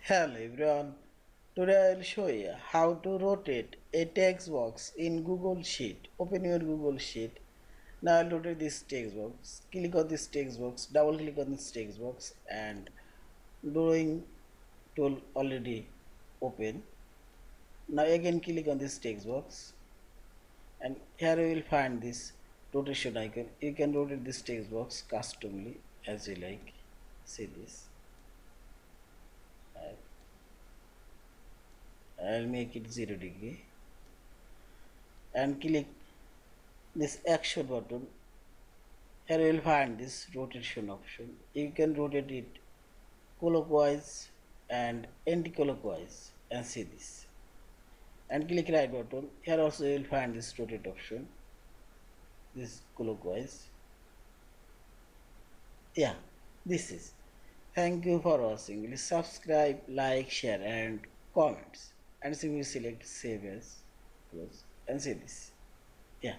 Hello everyone, today I will show you how to rotate a text box in Google Sheet. Open your Google Sheet. Now I'll rotate this text box. Click on this text box, double click on this text box and drawing tool already open. Now again click on this text box and here you will find this rotation icon. You can rotate this text box customly as you like. See this. I'll make it 0 degree and click this action button. Here you will find this rotation option. You can rotate it clockwise and anti-clockwise and see this. And click right button. Here also you will find this rotate option. This clockwise. Yeah, this is. Thank you for watching. Please subscribe, like, share and comments. And simply select save as close and see this. Yeah.